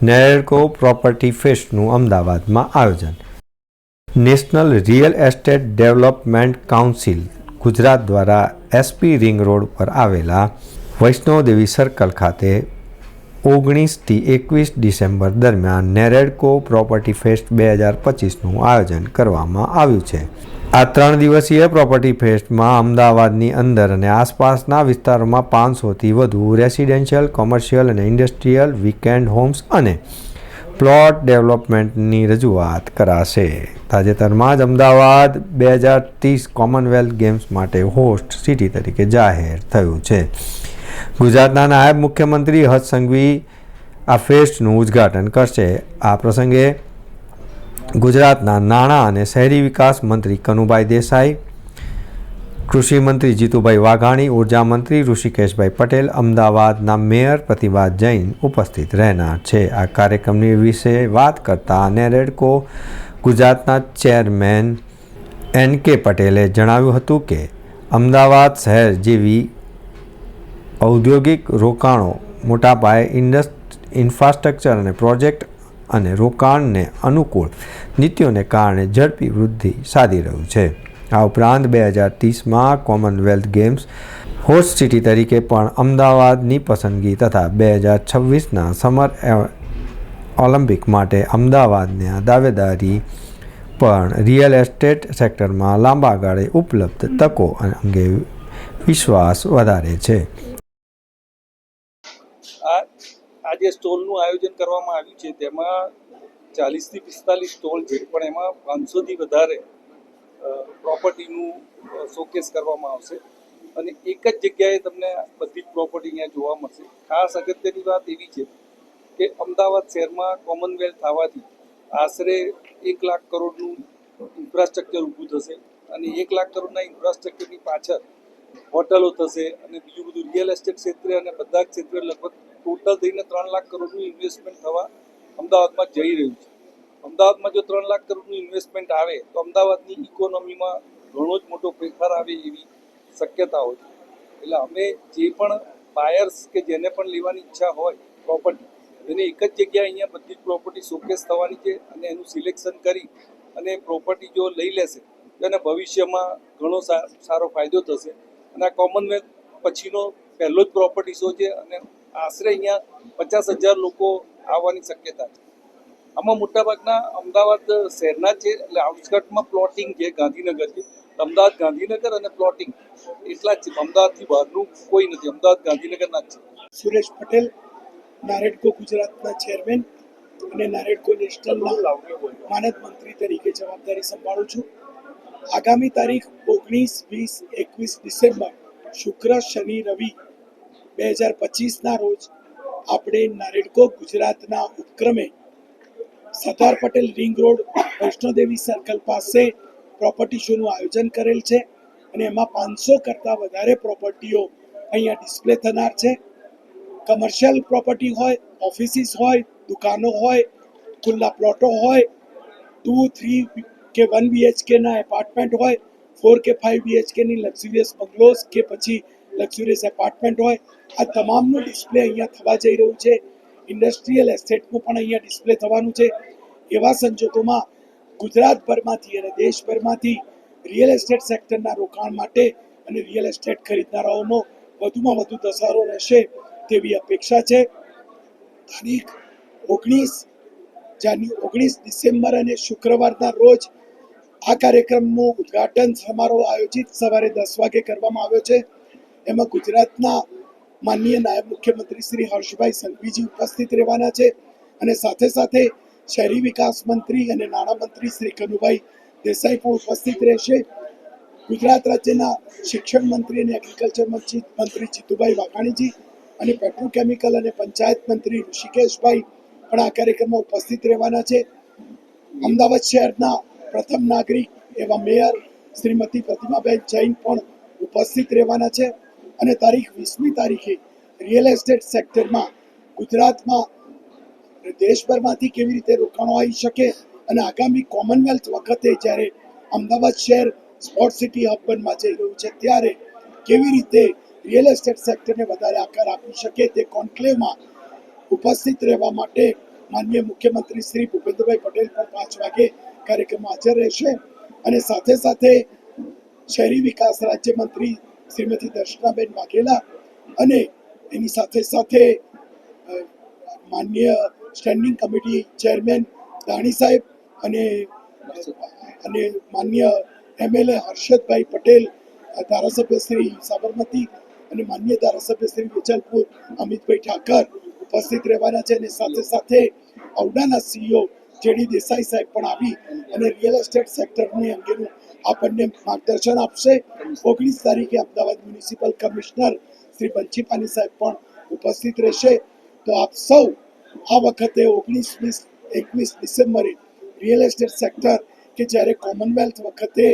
નેરેડકો property ફેસ્ટનું અમદાવાદમાં આયોજન. National real estate development council Gujarat દ્વારા એસપી રિંગ રોડ પર આવેલા વૈષ્ણોદેવી સર્કલ ખાતે 19થી 21 ડિસેમ્બર દરમિયાન નેરેડકો પ્રોપર્ટી ફેસ્ટ 2025નું આયોજન કરવામાં આવ્યું છે. આ 3 દિવસીય પ્રોપર્ટી ફેસ્ટમાં અમદાવાદની અંદર અને આસપાસના વિસ્તારોમાં 500થી વધુ રેસિડેન્શિયલ, કોમર્શિયલ અને ઇન્ડસ્ટ્રીયલ વીકેન્ડ હોમ્સ અને પ્લોટ ડેવલપમેન્ટની રજૂઆત કરાશે. તાજેતરમાં જ અમદાવાદ 2030 કોમનવેલ્થ ગેમ્સ માટે હોસ્ટ સિટી તરીકે જાહેર થયું છે. ગુજરાતના નાયબ મુખ્યમંત્રી હર્ષ સંઘવી આ ફેસ્ટનું ઉદ્ઘાટન કરશે. આ પ્રસંગે ગુજરાતના નાણાં અને શહેરી વિકાસ મંત્રી કનુભાઈ દેસાઈ, કૃષિ મંત્રી જીતુભાઈ વાઘાણી, ઉર્જા મંત્રી ઋષિકેશભાઈ પટેલ, અમદાવાદના મેયર પ્રતિભા જૈન ઉપસ્થિત રહેનાર છે. આ કાર્યક્રમની વિશે વાત કરતા નેરેડકો ગુજરાતના ચેરમેન NK પટેલે જણાવ્યું હતું કે અમદાવાદ શહેર જેવી ઔદ્યોગિક રોકાણો મોટા પાયે ઇન્ફ્રાસ્ટ્રક્ચર અને પ્રોજેક્ટ અને રોકાણને અનુકૂળ નીતિઓને કારણે ઝડપી વૃદ્ધિ સાધી રહ્યું છે. આ ઉપરાંત 2030માં કોમનવેલ્થ ગેમ્સ હોસ્ટ સિટી તરીકે પણ અમદાવાદની પસંદગી તથા 2026ના સમર ઓલિમ્પિક માટે અમદાવાદની દાવેદારી પણ રિયલ એસ્ટેટ સેક્ટરમાં લાંબા ગાળે ઉપલબ્ધ તકો અંગે વિશ્વાસ વધારે છે. આજે સ્ટોલનું આયોજન કરવામાં આવ્યું છે તેમાં 40થી 45 સ્ટોલ છે, પણ એમાં 500થી વધારે પ્રોપર્ટીનું શોકેસ કરવામાં આવશે અને એક જ જગ્યાએ તમને બધી જ પ્રોપર્ટી અહીંયા જોવા મળશે. ખાસ અગત્યની વાત એવી છે કે અમદાવાદ શહેરમાં કોમનવેલ્થ આવવાથી આશરે 1 લાખ કરોડનું ઇન્ફ્રાસ્ટ્રક્ચર ઊભું થશે અને 1 લાખ કરોડના ઇન્ફ્રાસ્ટ્રક્ચરની પાછળ હોટલો થશે અને બીજું બધું રિયલ એસ્ટેટ ક્ષેત્રે અને બધા જ ક્ષેત્રે લગભગ ટોટલ થઈને 3 લાખ કરોડનું ઇન્વેસ્ટમેન્ટ થવા અમદાવાદમાં જઈ રહ્યું છે. અમદાવાદમાં જો 3 લાખ કરોડનું ઇન્વેસ્ટમેન્ટ આવે તો અમદાવાદની ઇકોનોમીમાં ઘણો જ મોટો ફેરફાર આવે એવી શક્યતાઓ છે. એટલે અમે જે પણ બાયર્સ કે જેને પણ લેવાની ઈચ્છા હોય પ્રોપર્ટી, એને એક જ જગ્યાએ અહીંયા બધી જ પ્રોપર્ટી શોકેસ થવાની છે અને એનું સિલેક્શન કરી અને પ્રોપર્ટી જો લઈ લેશે તો એને ભવિષ્યમાં ઘણો સારો ફાયદો થશે. અને આ કોમનવેલ્થ પછીનો પહેલો જ પ્રોપર્ટી શો છે અને આશરે અહીંયા 50,000 લોકો આવવાની શક્યતા છે. આમાં મોટાભાગના અમદાવાદ શહેરના છે, એટલે આઉટસ્કર્ટમાં પ્લોટિંગ છે, ગાંધીનગર છે. અમદાવાદ ગાંધીનગર અને પ્લોટિંગ એટલા જ છે. અમદાવાદથી બહારનું કોઈ નથી, અમદાવાદ ગાંધીનગરના જ છે. સુરેશ પટેલ, નેરેડકો ગુજરાતના ચેરમેન અને નેરેડકો નેશનલના માનદ મંત્રી તરીકે જવાબદારી સંભાળું છું. આગામી તારીખ 19, 20, 21 ડિસેમ્બર શુક્ર, શનિ, રવિ 2025ના રોજ આપણે નેરેડકો ગુજરાતના ઉપક્રમે Sardar Patel ring road Vaishnodevi circle પાસે પ્રોપર્ટી શોનું આયોજન કરેલ છે અને એમાં 500 કરતાં વધારે પ્રોપર્ટીઓ અહીંયા ડિસ્પ્લે થનાર છે. કમર્શિયલ પ્રોપર્ટી હોય, ઓફિસીસ હોય, દુકાનો હોય, ખુલ્લા પ્લોટો હોય, 2, 3 કે 1 BHKના એપાર્ટમેન્ટ હોય, 4 કે 5 BHKની લક્ઝુરિયસ બંગલોઝ કે પછી લક્ઝુરિયસ એપાર્ટમેન્ટ હોય, આ તમામનું ડિસ્પ્લે અહીંયા થવા જઈ રહ્યું છે. ઇન્ડસ્ટ્રીયલ એસ્ટેટનું પણ અહીંયા ડિસ્પ્લે થવાનું છે. એવા સંજોગોમાં ગુજરાતભરમાંથી અને દેશભરમાંથી રિયલ એસ્ટેટ સેક્ટરના રોકાણ માટે અને રિયલ એસ્ટેટ ખરીદનારાઓનો વધુમાં વધુ ધસારો રહેશે તેવી અપેક્ષા છે. તારીખ 19 ડિસેમ્બર અને શુક્રવારના રોજ આ કાર્યક્રમનું ઉદ્ઘાટન સમારોહ આયોજિત સવારે 10 વાગે કરવામાં આવ્યો છે. એમાં ગુજરાતના માનનીય નાયબ મુખ્યમંત્રી શ્રી હર્ષભાઈ સંઘવીજી ઉપસ્થિત રહેવાના છે અને સાથે સાથે શહેરી વિકાસ મંત્રી અને નાણાં મંત્રી શ્રી કનુભાઈ દેસાઈ પણ ઉપસ્થિત રહેશે. ગુજરાત રાજ્યના શિક્ષણ મંત્રી અને એગ્રીકલ્ચર મંત્રી જીતુભાઈ વાઘાણીજી અને પેટ્રોકેમિકલ અને પંચાયત મંત્રી ઋષિકેશભાઈ પણ આ કાર્યક્રમમાં ઉપસ્થિત રહેવાના છે. અમદાવાદ શહેરના પ્રથમ નાગરિક એવા મેયર શ્રીમતી પ્રતિમાબેન જૈન પણ ઉપસ્થિત રહેવાના છે અને તારીખ 20મી તારીખે રિયલ એસ્ટેટ સેક્ટરમાં ગુજરાતમાં દેશભરમાંથી કેવી રીતે રોકાણો આવી શકે અને આગામી કોમનવેલ્થ વખતે જ્યારે અમદાવાદ શહેર સ્પોર્ટ સિટી હબ બનવા જઈ રહ્યું છે ત્યારે કેવી રીતે રિયલ એસ્ટેટ સેક્ટરને વધારે આકાર આપી શકે તે કોન્ક્લેવમાં ઉપસ્થિત રહેવા માટે માનનીય મુખ્યમંત્રી શ્રી ભૂપેન્દ્રભાઈ પટેલ પણ 5 વાગે કાર્યક્રમમાં હાજર રહેશે અને સાથે સાથે શહેરી વિકાસ રાજ્યમંત્રી શ્રીમતી દર્શનાબેન વાઘેલા અને એની સાથે સાથે માનનીય સ્ટેન્ડિંગ કમિટી ચેરમેન દાણી સાહેબ અને માનનીય MLA હર્ષદભાઈ પટેલ, ધારાસભ્ય શ્રી સાબરમતી અને માનનીય ધારાસભ્ય શ્રી વેજલપુર અમિતભાઈ ઠાકર ઉપસ્થિત રહેવાના છે. અને સાથે સાથે ઔડાના CEO JD દેસાઈ સાહેબ પણ આવી અને રિયલ એસ્ટેટ સેક્ટરની અંગેનું આપણને માર્ગદર્શન આપશે. 19 તારીખે અમદાવાદ મ્યુનિસિપલ કમિશનર શ્રી બંચીપાની સાહેબ પણ ઉપસ્થિત રહેશે. તો આપ સૌ આ વખતે 19, 20, 21 ડિસેમ્બરે રિયલ એસ્ટેટ સેક્ટર કે જ્યારે કોમનવેલ્થ વખતે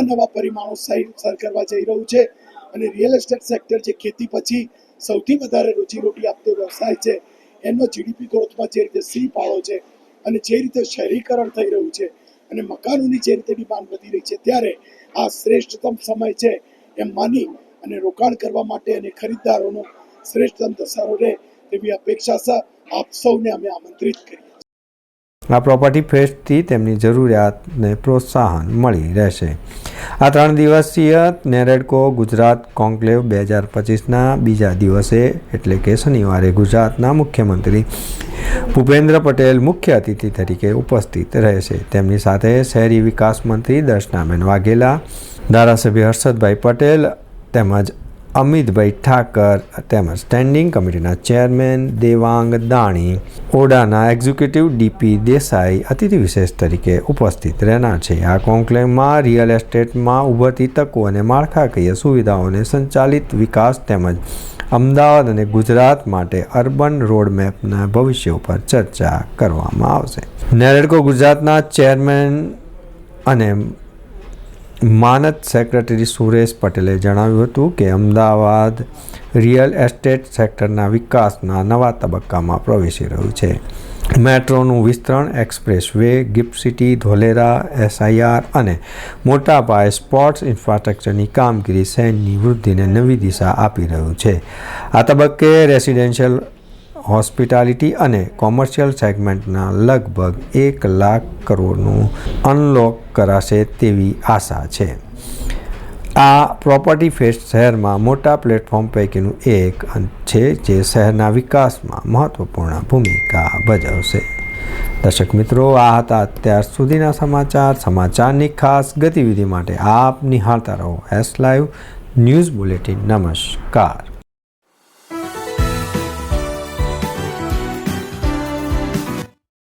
નવા પરિમાણો સર કરવા જઈ રહ્યું છે અને રિયલ એસ્ટેટ સેક્ટર જે ખેતી પછી સૌથી વધારે રોજીરોટી આપતો વ્યવસાય છે, એનો GDP ગ્રોથમાં જે રીતે સિંહ ફાળો છે અને જે રીતે શહેરીકરણ થઈ રહ્યું છે અને મકાનોની જે રીતે ડિમાન્ડ વધી રહી છે, ત્યારે આ શ્રેષ્ઠતમ સમય છે એમ માની અને રોકાણ કરવા માટે અને ખરીદદારોનો શ્રેષ્ઠતમ દશારો રહે તેવી અપેક્ષા છે. આપ સૌને અમે આમંત્રિત કરીએ. આ પ્રોપર્ટી ફેસ્ટથી તેમની જરૂરિયાતને પ્રોત્સાહન મળી રહેશે. આ 3 દિવસીય નેરેડકો ગુજરાત કોન્ક્લેવ 2025ના બીજા દિવસે એટલે કે શનિવારે ગુજરાતના મુખ્યમંત્રી ભૂપેન્દ્ર પટેલ મુખ્ય અતિથિ તરીકે ઉપસ્થિત રહેશે. તેમની સાથે શહેરી વિકાસ મંત્રી દર્શનાબેન વાઘેલા, ધારાસભ્ય હર્ષદભાઈ પટેલ તેમજ અમિતભાઈ ઠાકર તેમજ સ્ટેન્ડિંગ કમિટીના ચેરમેન દેવાંગ દાણી, ઓડાના એક્ઝિક્યુટિવ DP દેસાઈ અતિથિ વિશેષ તરીકે ઉપસ્થિત રહેનાર છે. આ કોન્ક્લેવમાં રિયલ એસ્ટેટમાં ઉભરતી તકો અને માળખાકીય સુવિધાઓને સંચાલિત વિકાસ તેમજ અમદાવાદ અને ગુજરાત માટે અર્બન રોડમેપના ભવિષ્ય ઉપર ચર્ચા કરવામાં આવશે. નેરેડકો ગુજરાતના ચેરમેન અને માનદ સેક્રેટરી સુરેશ પટેલે જણાવ્યું હતું કે અમદાવાદ રિયલ એસ્ટેટ સેક્ટરના વિકાસના નવા તબક્કામાં પ્રવેશી રહ્યું છે. મેટ્રોનું વિસ્તરણ, express way, gift city, Dholera, SIR અને મોટા પાયે સ્પોર્ટ્સ ઇન્ફ્રાસ્ટ્રક્ચરની કામગીરી શહેરની વૃદ્ધિને નવી દિશા આપી રહ્યું છે. આ તબક્કે રેસિડેન્શિયલ, હોસ્પિટાલિટી અને કોમર્શિયલ સેગમેન્ટના લગભગ 1 લાખ કરોડનું અનલોક કરાશે તેવી આશા છે. આ પ્રોપર્ટી ફેસ્ટ શહેરમાં મોટા પ્લેટફોર્મ પૈકીનું એક છે જે શહેરના વિકાસમાં મહત્વપૂર્ણ ભૂમિકા ભજવશે. દર્શક મિત્રો, આ હતા અત્યાર સુધીના સમાચાર. સમાચારની ખાસ ગતિવિધિ માટે આપ નિહાળતા રહો S Live ન્યૂઝ બુલેટિન. નમસ્કાર.